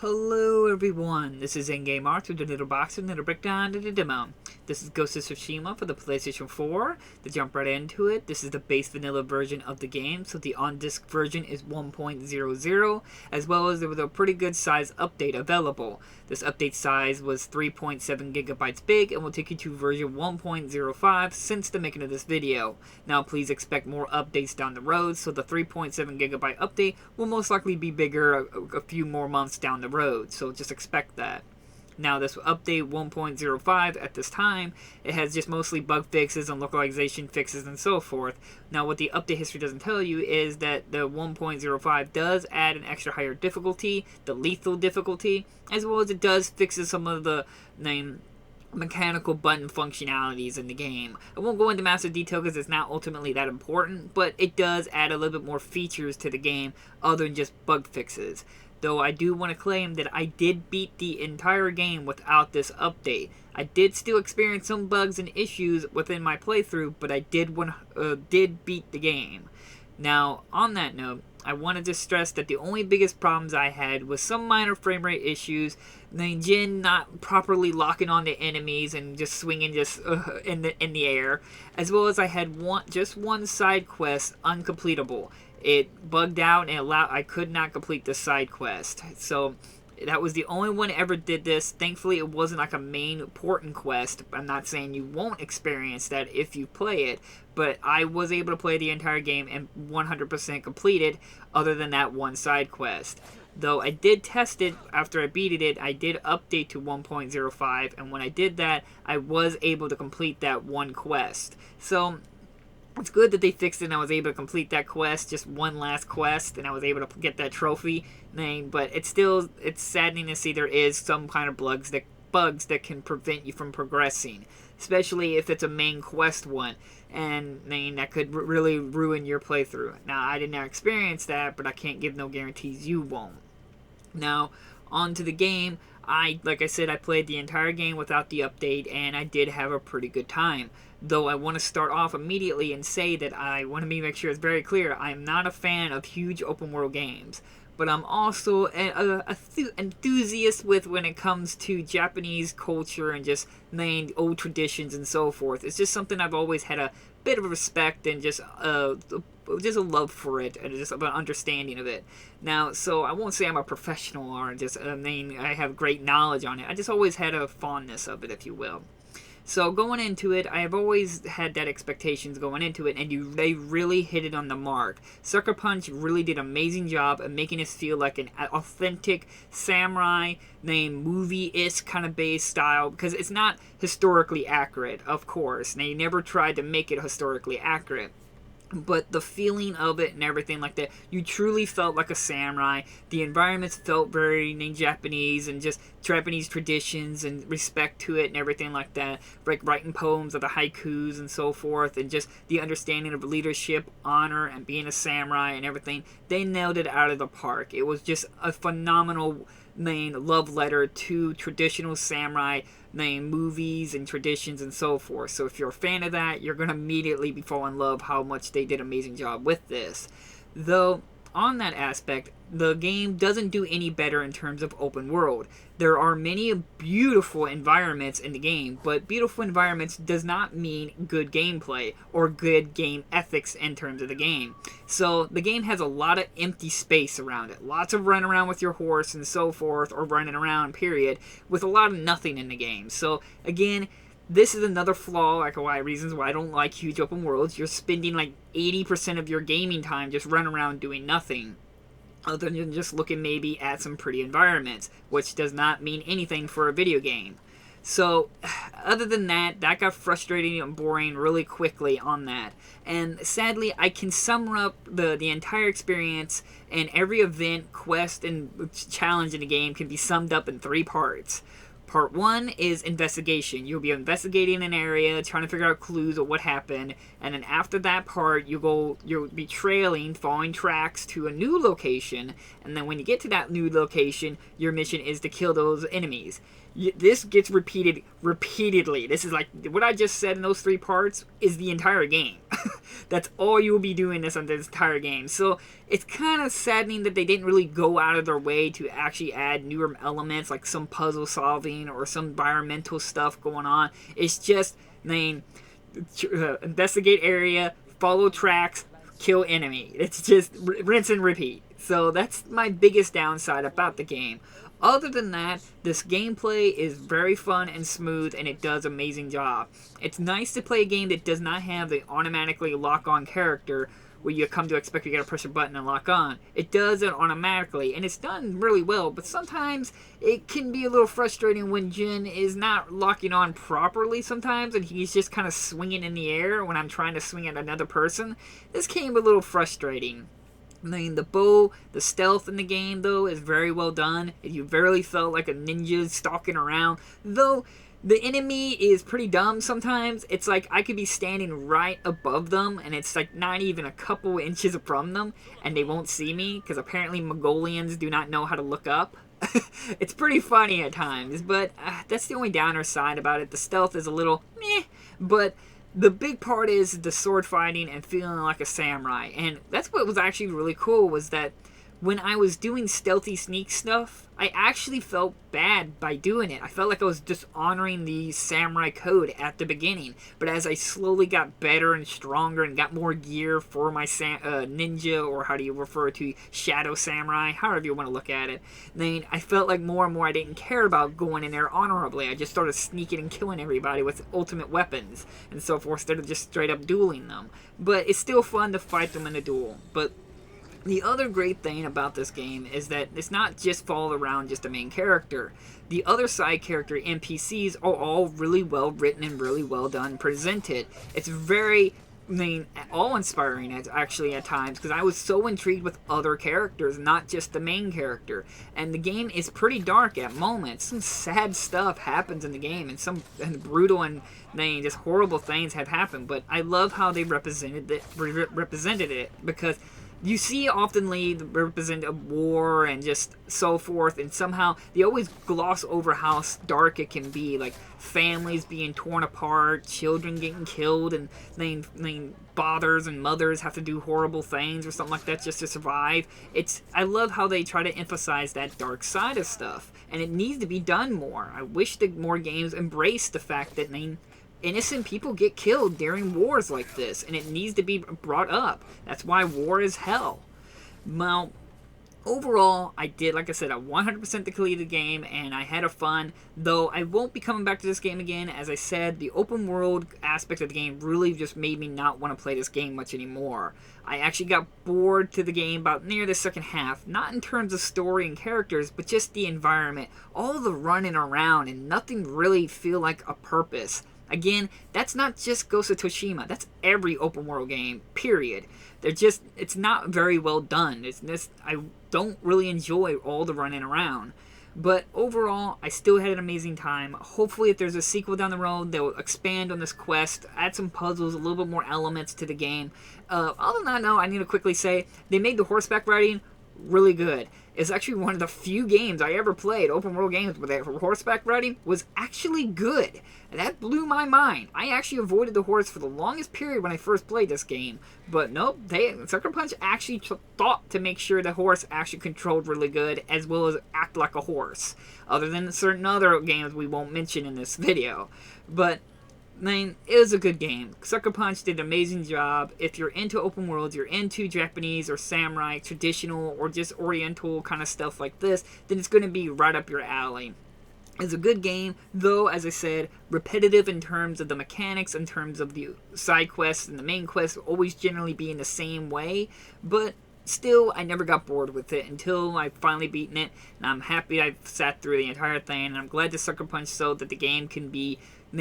Hello everyone, this is Endgame Arts with a little box and a little breakdown to the demo. This is Ghost of Tsushima for the PlayStation 4. To jump right into it, this is the base vanilla version of the game, so the on-disc version is 1.00, as well as there was a pretty good size update available. This update size was 3.7 gigabytes big and will take you to version 1.05 since the making of this video. Now please expect more updates down the road, so the 3.7 gigabyte update will most likely be bigger a few more months down the road, so just expect that. Now this update 1.05 at this time, it has just mostly bug fixes and localization fixes and so forth. Now what the update history doesn't tell you is that the 1.05 does add an extra higher difficulty, the lethal difficulty, as well as it does fixes some of the mechanical button functionalities in the game. I won't go into massive detail because it's not ultimately that important, but it does add a little bit more features to the game other than just bug fixes. Though I do want to claim that I did beat the entire game without this update. I did still experience some bugs and issues within my playthrough, but I did beat the game. Now, on that note, I wanted to stress that the only biggest problems I had was some minor frame rate issues, Nujin not properly locking on the enemies and just swinging in the air, as well as I had just one side quest uncompletable. It bugged out and I could not complete the side quest. So that was the only one that ever did this. Thankfully, it wasn't like a main important quest. I'm not saying you won't experience that if you play it, but I was able to play the entire game and 100% complete it other than that one side quest. Though I did test it after I beat it, I did update to 1.05, and when I did that, I was able to complete that one quest. So it's good that they fixed it and I was able to complete that quest, just one last quest, and I was able to get that trophy thing, but it's saddening to see there is some kind of bugs that can prevent you from progressing, especially if it's a main quest one, and that could really ruin your playthrough. Now, I did not experience that, but I can't give no guarantees you won't. Now, on to the game. Like I said, I played the entire game without the update, and I did have a pretty good time. Though I want to start off immediately and say that I want to make sure it's very clear, I am not a fan of huge open world games. But I'm also an enthusiast when it comes to Japanese culture and just old traditions and so forth. It's just something I've always had a bit of respect and just a love for it and just an understanding of it. Now, so I won't say I'm a professional or just I have great knowledge on it. I just always had a fondness of it, if you will. So going into it, I have always had that expectations going into it, and they really hit it on the mark. Sucker Punch really did an amazing job of making us feel like an authentic samurai movie-ish kind of base style, because it's not historically accurate, of course. They never tried to make it historically accurate. But the feeling of it and everything like that, you truly felt like a samurai. The environments felt very Japanese and just Japanese traditions and respect to it and everything like that. Like writing poems of the haikus and so forth, and just the understanding of leadership, honor, and being a samurai and everything. They nailed it out of the park. It was just a phenomenal love letter to traditional samurai movies and traditions and so forth. So if you're a fan of that, you're going to immediately fall in love how much they did an amazing job with this. Though, on that aspect, the game doesn't do any better in terms of open world. There are many beautiful environments in the game, but beautiful environments does not mean good gameplay or good game ethics in terms of the game. So the game has a lot of empty space around it. Lots of running around with your horse and so forth, or running around, period, with a lot of nothing in the game. So again, this is another flaw, reasons why I don't like huge open worlds. You're spending like 80% of your gaming time just running around doing nothing, other than just looking maybe at some pretty environments, which does not mean anything for a video game. So, other than that got frustrating and boring really quickly on that. And sadly, I can sum up the entire experience, and every event, quest, and challenge in the game can be summed up in 3 parts. Part 1 is investigation. You'll be investigating an area, trying to figure out clues of what happened, and then after that part, you'll be trailing, following tracks to a new location, and then when you get to that new location, your mission is to kill those enemies. This gets repeated repeatedly. This is like, what I just said in those 3 parts is the entire game. That's all you'll be doing this entire game. So it's kind of saddening that they didn't really go out of their way to actually add newer elements, like some puzzle solving or some environmental stuff going on. It's just, investigate area, follow tracks, kill enemy. It's just rinse and repeat. So that's my biggest downside about the game. Other than that, this gameplay is very fun and smooth, and it does an amazing job. It's nice to play a game that does not have the automatically lock-on character where you come to expect you gotta push a button and lock on. It does it automatically, and it's done really well, but sometimes it can be a little frustrating when Jin is not locking on properly sometimes, and he's just kind of swinging in the air when I'm trying to swing at another person. This came a little frustrating. The bow, the stealth in the game, though, is very well done. You barely felt like a ninja stalking around. Though, the enemy is pretty dumb sometimes. It's like I could be standing right above them, and it's like not even a couple inches from them, and they won't see me, because apparently Mongolians do not know how to look up. It's pretty funny at times, but that's the only downer side about it. The stealth is a little meh, but the big part is the sword fighting and feeling like a samurai. And that's what was actually really cool, was that when I was doing stealthy sneak stuff, I actually felt bad by doing it. I felt like I was dishonoring the samurai code at the beginning. But as I slowly got better and stronger and got more gear for my ninja, or how do you refer to shadow samurai, however you want to look at it, then I felt like more and more I didn't care about going in there honorably. I just started sneaking and killing everybody with ultimate weapons and so forth, instead of just straight up dueling them. But it's still fun to fight them in a duel. But the other great thing about this game is that it's not just followed around just a main character. The other side character NPCs are all really well written and really well done presented. It's very awe-inspiring actually at times, because I was so intrigued with other characters, not just the main character. And the game is pretty dark at moments. Some sad stuff happens in the game, and some brutal and just horrible things have happened. But I love how they represented it, because you see oftenly the representative of war and just so forth, and somehow they always gloss over how dark it can be, like families being torn apart, children getting killed, and fathers and mothers have to do horrible things or something like that just to survive. I love how they try to emphasize that dark side of stuff, and it needs to be done more. I wish that more games embrace the fact that innocent people get killed during wars like this, and it needs to be brought up. That's why war is hell. Now, overall, I did, like I said, I 100% completed the game, and I had a fun, though I won't be coming back to this game again. As I said, the open world aspect of the game really just made me not want to play this game much anymore. I actually got bored to the game about near the second half, not in terms of story and characters, but just the environment, all the running around, and nothing really feel like a purpose. Again, that's not just Ghost of Tsushima. That's every open world game, period. It's not very well done. I don't really enjoy all the running around. But overall, I still had an amazing time. Hopefully, if there's a sequel down the road, they'll expand on this quest, add some puzzles, a little bit more elements to the game. Other than that, no, I need to quickly say, they made the horseback riding really good. It's actually one of the few games I ever played, open world games, where the horseback riding was actually good. And that blew my mind. I actually avoided the horse for the longest period when I first played this game. But nope, Sucker Punch actually thought to make sure the horse actually controlled really good, as well as act like a horse. Other than certain other games we won't mention in this video. But it was a good game. Sucker Punch did an amazing job. If you're into open worlds, you're into Japanese or samurai, traditional, or just oriental kind of stuff like this, then it's going to be right up your alley. It's a good game, though, as I said, repetitive in terms of the mechanics, in terms of the side quests and the main quests always generally being the same way, but still, I never got bored with it until I finally beaten it, and I'm happy I sat through the entire thing, and I'm glad the Sucker Punch so that the game can be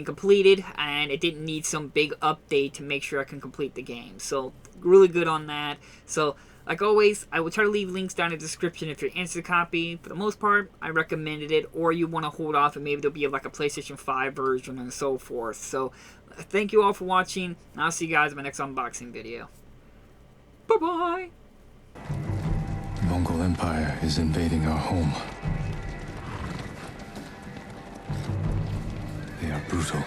completed, and it didn't need some big update to make sure I can complete the game. So, really good on that. So, Like always, I will try to leave links down in the description if you're interested in a copy. For the most part, I recommended it, or you want to hold off and maybe there'll be like a PlayStation 5 version and so forth. So, thank you all for watching, and I'll see you guys in my next unboxing video. Bye-bye! The Mongol Empire is invading our home. They are brutal,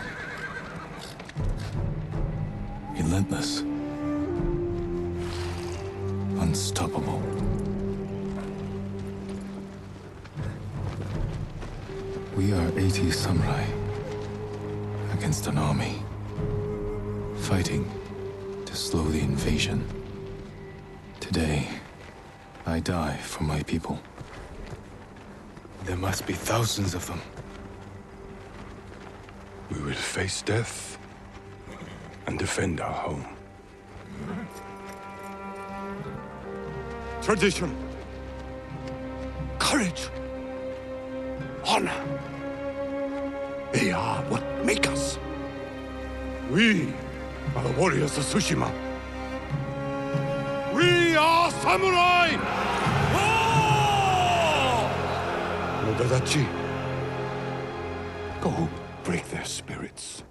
relentless, unstoppable. We are 80 samurai against an army, fighting to slow the invasion. Today, I die for my people. There must be thousands of them. We will face death and defend our home. Tradition, courage, honor. They are what make us. We are the warriors of Tsushima. We are samurai! Nodadachi, go break their spirits.